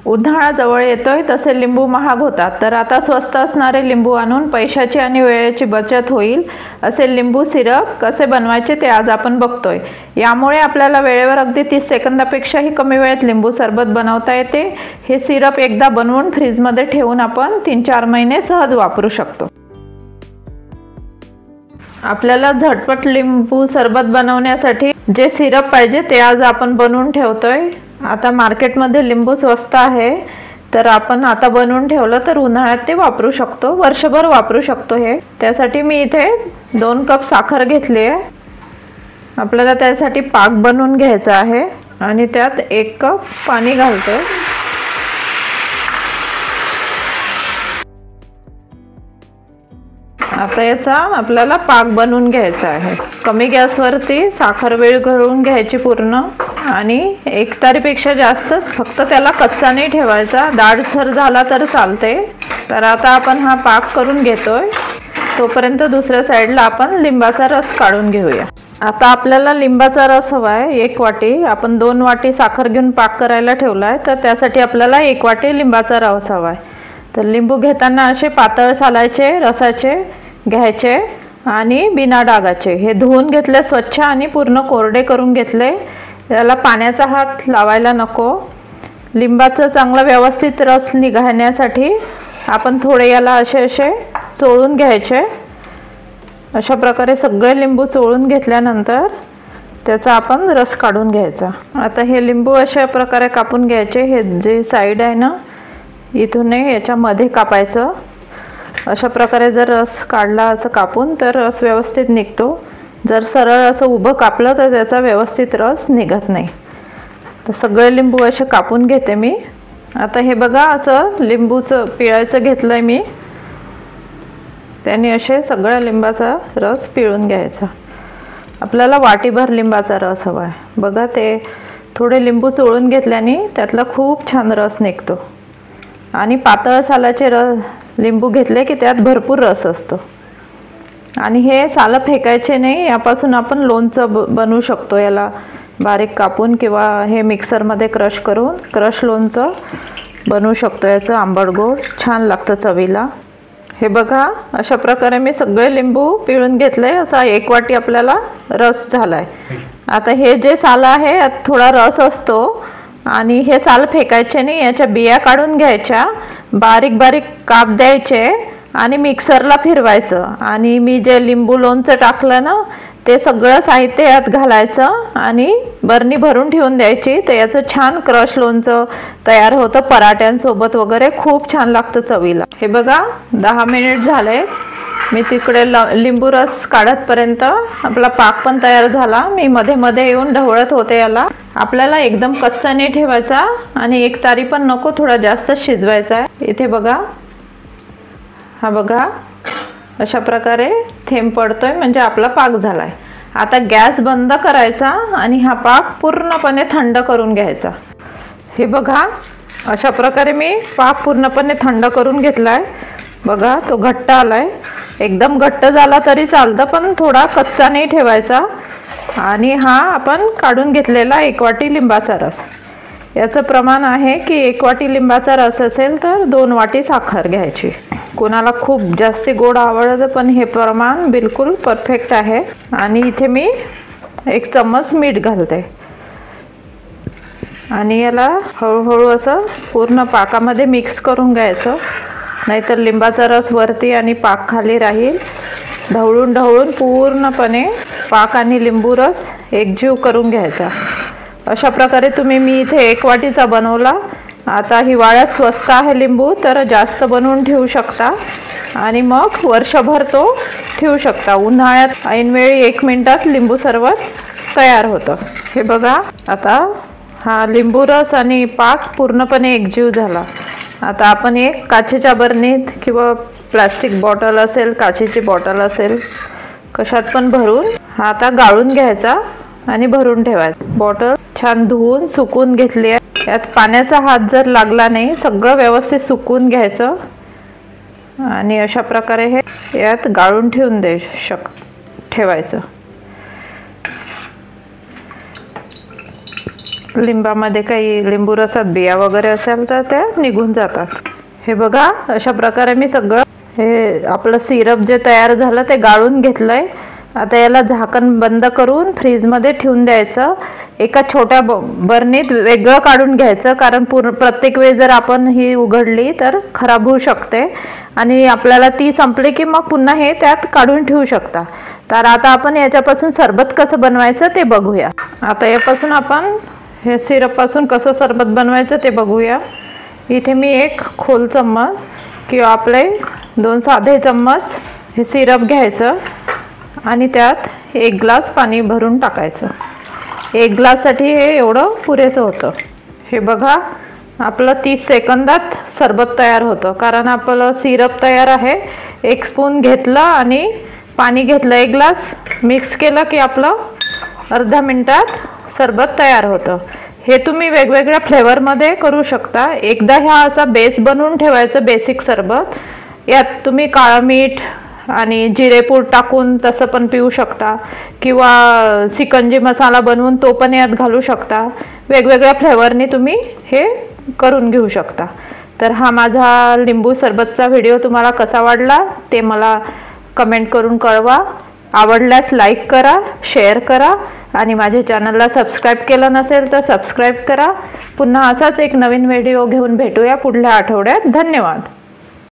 उन्हाळा जवळ येतोय तसे लिंबू महाग होतात, तर आता स्वस्त असणारे लिंबू आणून पैशाची आणि वेळेची बचत होईल असे लिंबू सिरप कसे बनवायचे ते आज आपण बघतोय। यामुळे आपल्याला वेळेवर अगदी 30 सेकंदापेक्षाही कमी वेळेत लिंबू सरबत बनवता येते। हे सिरप एकदा बनवून फ्रीजमध्ये ठेवून आपण 3-4 महिने सहज वापरू शकतो। आपल्याला झटपट लिंबू सरबत बनवण्यासाठी जे सिरप पाहिजे ते आज आपण बनवून ठेवतोय। आता मार्केटमध्ये लिंबू स्वस्त आहे, तर आपण आता बनवून ठेवलं तर उन्हाळ्यात ते वापरू शकतो, वर्षभर वापरू शकतो। हे त्यासाठी मी इथे 2 कप साखर घेतली आहे। आपल्याला त्यासाठी पाक बनवून घ्यायचा आहे आणि त्यात 1 कप पाणी घालते। आता याचा आपल्याला पाक बनवून घ्यायचा आहे। कमी गॅसवरती साखर विरघळवून घ्यायची पूर्ण, आणि 1 तारीपेक्षा जास्तच, फक्त त्याला कच्चा नाही ठेवायचा, दाटसर झाला तर चालते। तर आता आपण हा पाक करून घेतोय, तोपर्यंत दुसऱ्या साईडला आपण लिंबाचा रस काढून घेऊया। आता आपल्याला लिंबाचा रस हवा आहे 1 वाटी। आपण 2 वाटी साखर घेऊन पाक करायला ठेवलाय, तर त्यासाठी आपल्याला 1 वाटी लिंबाचा रस हवा आहे। तर लिंबू घेताना असे पातळ सालाचे रसाचे घ्यायचे आणि बिना डागाचे। हे धुवून घेतले स्वच्छ आणि पूर्ण कोरडे करून घेतले। याला पाण्याचा हात लावायला नको। लिंबाचा चांगला व्यवस्थित रस निघण्यासाठी आपण थोडे याला असे चोळून घ्यायचे। अशा प्रकारे सगळे लिंबू चोळून घेतल्यानंतर त्याचा आपण रस काढून घ्यायचा। आता हे लिंबू अशा प्रकारे कापून घ्यायचे। हे जे साईड आहे ना, इथून याच्यामध्ये कापायचं। अशा प्रकारे जर रस काढला असं कापून तर रस व्यवस्थित निघतो। जर सरळ असं उभं कापलं तर त्याचा व्यवस्थित रस निघत नाही। तर सगळे लिंबू असे कापून घेते मी। आता हे बघा, असं लिंबूचं पिळायचं घेतलंय मी। त्याने असे सगळ्या लिंबाचा रस पिळून घ्यायचा। आपल्याला वाटीभर लिंबाचा रस हवा आहे। बघा, ते थोडे लिंबू चोळून घेतल्याने त्यातला खूप छान रस निघतो। आणि पातळ सालाचे लिंबू घेतले की त्यात भरपूर रस असतो। आणि हे सालं फेकायचे नाही, यापासून आपण लोणचं बनवू शकतो। याला बारीक कापून किंवा हे मिक्सरमध्ये क्रश करून लोणचं बनवू शकतो। याचं आंबट गोड छान लागतं चवीला। हे बघा, अशा प्रकारे मी सगळे लिंबू पिळून घेतले। असा 1 वाटी आपल्याला रस झालाय। आता हे जे साल आहे यात थोडा रस असतो आणि हे साल फेकायचे नाही, याच्या बिया काढून घ्यायच्या, बारीक बारीक काप द्यायचे आणि मिक्सरला फिरवायचं। आणि मी जे लिंबू लोणचं टाकलं ना, ते सगळं साहित्य यात घालायचं आणि बरणी भरून ठेवून द्यायची। तर याचं छान क्रश लोणचं तयार होतं, पराठ्यांसोबत वगैरे खूप छान लागतं चवीला। हे बघा, 10 मिनिट झाले। मी तिकडे लिंबू रस काढतपर्यंत आपला पाक पण तयार झाला। मी मध्ये मध्ये येऊन ढवळत होते याला। आपल्याला एकदम कच्चा नाही ठेवायचा आणि 1 तारी पण नको, थोडा जास्त शिजवायचा आहे। इथे बघा, हा बघा, अशा प्रकारे थेंब पडतोय म्हणजे आपला पाक झालाय। आता गॅस बंद करायचा आणि हा पाक पूर्णपणे थंड करून घ्यायचा। हे बघा, अशा प्रकारे मी पाक पूर्णपणे थंड करून घेतलाय। बघा, तो घट्ट आलाय। एकदम घट्ट झाला तरी चालतं, पण थोडा कच्चा नाही ठेवायचा। आणि हा आपण काढून घेतलेला 1 वाटी लिंबाचा रस। याचं प्रमाण आहे की 1 वाटी लिंबाचा रस असेल तर 2 वाटी साखर घ्यायची। कोणाला खूप जास्त गोड आवडतं, पण हे प्रमाण बिलकुल परफेक्ट आहे। आणि इथे मी 1 चम्मच मीठ घालते आणि याला हळूहळू असं पूर्ण पाकामध्ये मिक्स करून घ्यायचं, नाहीतर लिंबाचा रस वरती आणि पाक खाली राहील। ढवळून ढवळून पूर्णपणे पाक आणि लिंबू रस एकजीव करून घ्यायचा। अशा प्रकारे मी इथे 1 वाटीचा बनवला। आता हिवाळ्यात स्वस्त आहे लिंबू, तर जास्त बनवून ठेवू शकता आणि मग वर्षभर तो ठेवू शकता। उन्हाळ्यात ऐनवेळी 1 मिनिटात लिंबू सरबत तयार होतं। हे बघा, आता हा लिंबू रस आणि पाक पूर्णपणे एकजीव झाला। आता आपण एक काचेच्या बरणीत किंवा प्लास्टिक बॉटल असेल, काचेची बॉटल असेल, कशात पण भरून हा आता गाळून घ्यायचा आणि भरून ठेवायचा। बॉटल छान धुवून सुकून घेतली आहे। यात पाण्याचा हात जर लागला नाही, सगळं व्यवस्थित सुकून घ्यायचं आणि अशा प्रकारे हे यात गाळून ठेवायचं। लिंबामध्ये काही लिंबू रसात बिया वगैरे असेल तर त्या निघून जातात। हे बघा अशा प्रकारे मी सगळं हे आपलं सिरप जे तयार झालं ते गाळून घेतलंय। आता याला झाकण बंद करून फ्रीजमध्ये ठेवून द्यायचं। एका छोट्या बरणीत वेगळं काढून घ्यायचं, कारण प्रत्येक वेळी जर आपण ही उघडली तर खराब होऊ शकते आणि आपल्याला ती संपली की मग पुन्हा हे त्यात काढून ठेवू शकता। तर आता आपण याच्यापासून सरबत कसं बनवायचं ते बघूया। आता यापासून आपण हे सिरपपासून कसं सरबत बनवायचं ते बघूया। इथे मी एक खोल चम्मच किंवा आपले 2 साधे चम्मच हे सिरप घ्यायचं आणि त्यात 1 ग्लास पाणी भरून टाकायचं। 1 ग्लाससाठी हे एवढं पुरेसं होतं। हे बघा आपलं 30 सेकंदात सरबत तयार होतं, कारण आपलं सिरप तयार आहे। 1 स्पून घेतलं आणि पाणी घेतलं, 1 ग्लास मिक्स केलं की आपलं अर्धा मिनिटात सरबत तयार होतं। हे तुम्ही वेगवेगळ्या फ्लेवरमध्ये करू शकता। एकदा ह्या असा बेस बनवून ठेवायचं बेसिक सरबत। यात तुम्ही काळं मीठ आणि जिरेपूड टाकून तसं पण पिऊ शकता किंवा सिकंजी मसाला बनवून तो पण यात घालू शकता। वेगवेगळ्या फ्लेवरने तुम्ही हे करून घेऊ शकता। तर हा माझा लिंबू सरबतचा व्हिडिओ तुम्हाला कसा वाटला ते मला कमेंट करून कळवा। आवडल्यास लाईक करा, शेअर करा आणि माझ्या चॅनलला सबस्क्राईब केलं नसेल तर सबस्क्राईब करा। पुन्हा असाच एक नवीन व्हिडिओ घेऊन भेटूया पुढल्या आठवड्यात। धन्यवाद।